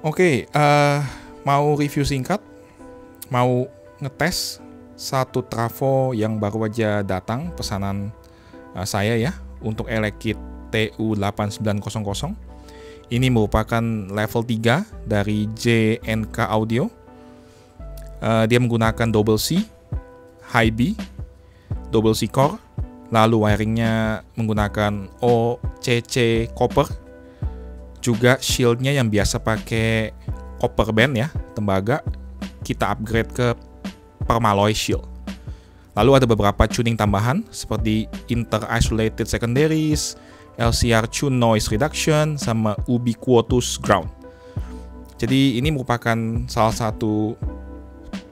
Oke, mau review singkat, mau ngetes satu trafo yang baru aja datang pesanan saya ya untuk Elekit TU8900. Ini merupakan level 3 dari JNK Audio. Dia menggunakan double C, high B, double C core, lalu wiringnya menggunakan OCC copper. Juga shieldnya yang biasa pakai copper band ya, tembaga, kita upgrade ke permalloy shield. Lalu ada beberapa tuning tambahan seperti inter-isolated secondaries, LCR tune noise reduction, sama ubiquitous ground. Jadi ini merupakan salah satu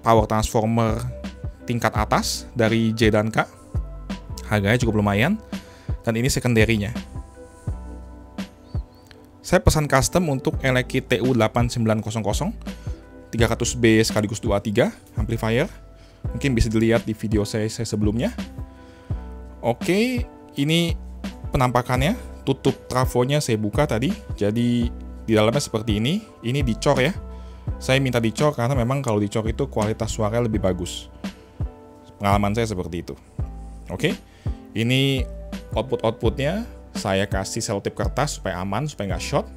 power transformer tingkat atas dari J dan K. Harganya cukup lumayan, dan ini secondary-nya. Saya pesan custom untuk Elekit TU8900 300B sekaligus 23 amplifier. Mungkin bisa dilihat di video saya sebelumnya. Oke, ini penampakannya. Tutup trafonya saya buka tadi. Jadi di dalamnya seperti ini. Ini dicor ya. Saya minta dicor karena memang kalau dicor itu kualitas suara lebih bagus. Pengalaman saya seperti itu. Oke, ini outputnya. Saya kasih selotip kertas supaya aman, supaya nggak short.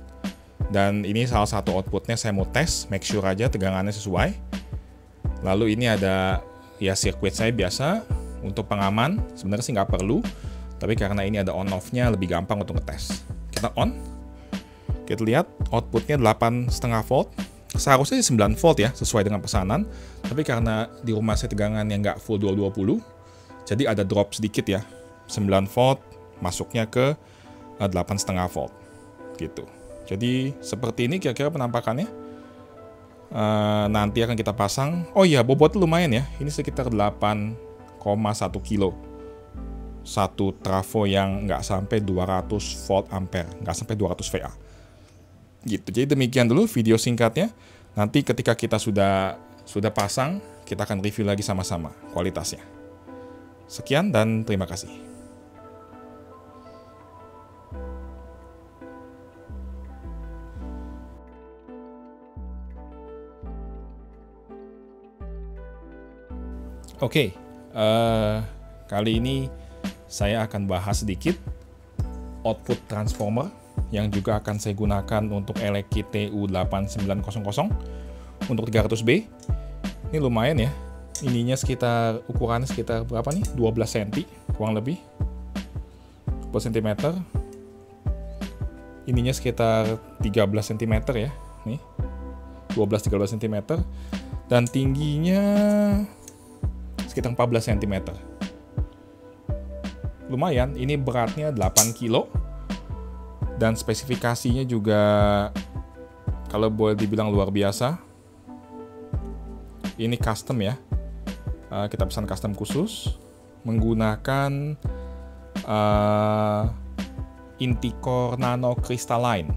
Dan ini salah satu outputnya saya mau tes, make sure aja tegangannya sesuai. Lalu ini ada ya sirkuit saya biasa untuk pengaman. Sebenarnya sih nggak perlu, tapi karena ini ada on-off-nya lebih gampang untuk ngetes. Kita on. Kita lihat outputnya 8,5 volt. Seharusnya 9 volt ya, sesuai dengan pesanan. Tapi karena di rumah saya tegangan yang nggak full 220, jadi ada drop sedikit ya. 9 volt masuknya ke 8,5 volt gitu. Jadi seperti ini kira-kira penampakannya. Nanti akan kita pasang. Oh iya, bobotnya lumayan ya. Ini sekitar 8,1 kilo. Satu trafo yang nggak sampai 200 volt ampere, nggak sampai 200 VA. Gitu. Jadi demikian dulu video singkatnya. Nanti ketika kita sudah pasang, kita akan review lagi sama-sama kualitasnya. Sekian dan terima kasih. Oke, kali ini saya akan bahas sedikit output transformer yang juga akan saya gunakan untuk Elekit TU8900 untuk 300B. Ini lumayan ya, ininya ukurannya sekitar berapa nih? 12 cm kurang lebih, 12 cm. Ininya sekitar 13 cm ya, nih 12-13 cm, dan tingginya sekitar 14 cm. Lumayan, ini beratnya 8 kilo. Dan spesifikasinya juga kalau boleh dibilang luar biasa. Ini custom ya. Kita pesan custom khusus menggunakan Inticore Nano Crystalline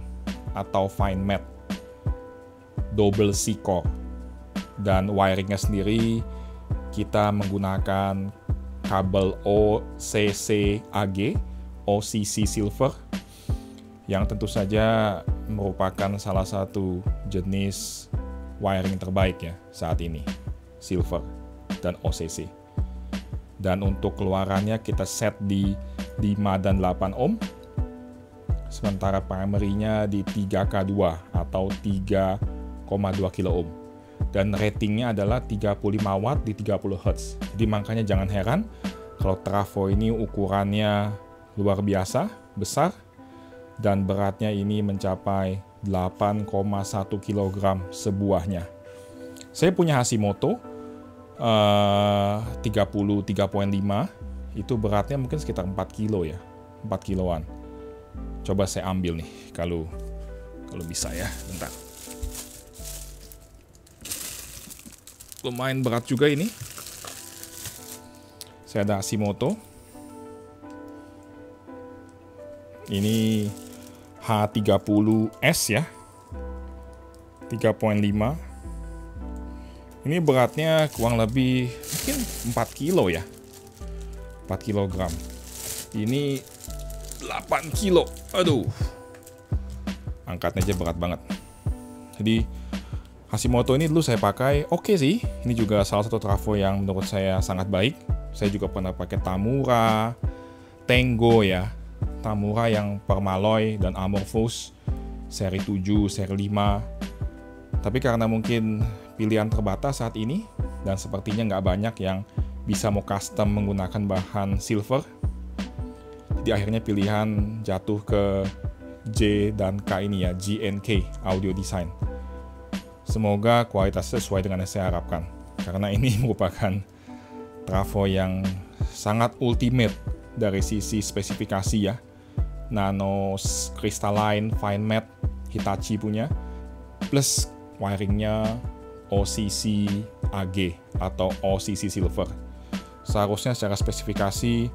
atau Fine Matte double C core. Dan wiringnya sendiri kita menggunakan kabel OCC silver, yang tentu saja merupakan salah satu jenis wiring terbaik ya saat ini, silver dan OCC. Dan untuk keluarannya kita set di 5 dan 8 ohm, sementara primary-nya di 3K2 atau 3,2 kilo ohm. Dan ratingnya adalah 35 watt di 30 Hz. Jadi makanya jangan heran kalau trafo ini ukurannya luar biasa, besar, dan beratnya ini mencapai 8,1 kg sebuahnya. Saya punya Hashimoto 30-3.5, itu beratnya mungkin sekitar 4 kilo ya, 4 kiloan. Coba saya ambil nih, kalau bisa ya, bentar. Lumayan berat juga ini. Saya ada Hashimoto. Ini H30S ya. 3.5. Ini beratnya kurang lebih mungkin 4 kilo ya. 4 kilogram. Ini 8 kilo. Aduh. Angkatnya aja berat banget. Jadi Hashimoto ini dulu saya pakai, oke sih. Ini juga salah satu trafo yang menurut saya sangat baik. Saya juga pernah pakai Tamura, Tengo ya. Tamura yang Permalloy dan Amorphous seri 7, seri 5. Tapi karena mungkin pilihan terbatas saat ini, dan sepertinya nggak banyak yang bisa mau custom menggunakan bahan silver, jadi akhirnya pilihan jatuh ke J dan K ini ya, G&K Audio Design. Semoga kualitasnya sesuai dengan yang saya harapkan, karena ini merupakan trafo yang sangat ultimate dari sisi spesifikasi ya. Nano crystalline fine matte Hitachi punya, plus wiringnya OCC AG atau OCC silver. Seharusnya secara spesifikasi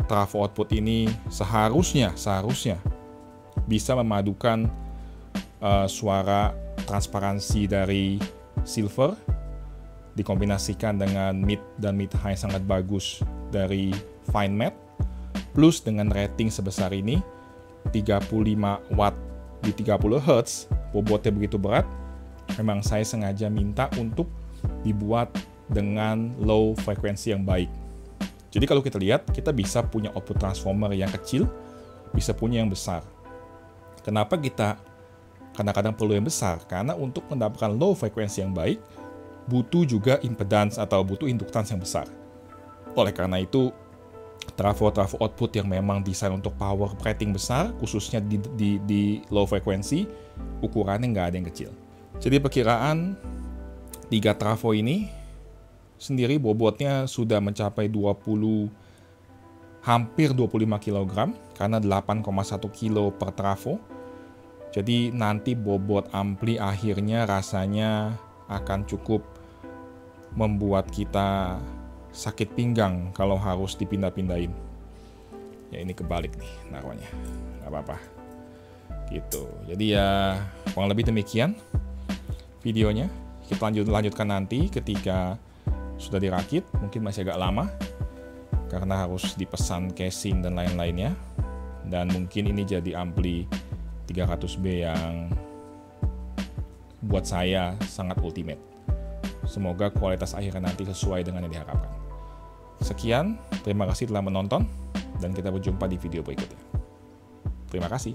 trafo output ini seharusnya bisa memadukan suara transparansi dari silver dikombinasikan dengan mid dan mid high sangat bagus dari fine matte, plus dengan rating sebesar ini 35 watt di 30 Hz, bobotnya begitu berat. Memang saya sengaja minta untuk dibuat dengan low frekuensi yang baik. Jadi kalau kita lihat, kita bisa punya output transformer yang kecil, bisa punya yang besar. Kenapa kita kadang-kadang perlu yang besar? Karena untuk mendapatkan low frekuensi yang baik, butuh juga impedance atau butuh induktans yang besar. Oleh karena itu, trafo-trafo output yang memang desain untuk power rating besar, khususnya di low frekuensi, ukurannya nggak ada yang kecil. Jadi perkiraan 3 trafo ini sendiri bobotnya sudah mencapai hampir 25 kg, karena 8,1 kg per trafo. Jadi nanti bobot ampli akhirnya rasanya akan cukup membuat kita sakit pinggang kalau harus dipindah-pindahin. Ya ini kebalik nih naruhnya, nggak apa-apa. Gitu. Jadi ya kurang lebih demikian videonya. Kita lanjutkan nanti ketika sudah dirakit, mungkin masih agak lama karena harus dipesan casing dan lain-lainnya. Dan mungkin ini jadi ampli 300B yang buat saya sangat ultimate. Semoga kualitas akhirnya nanti sesuai dengan yang diharapkan. Sekian, terima kasih telah menonton, dan kita berjumpa di video berikutnya. Terima kasih.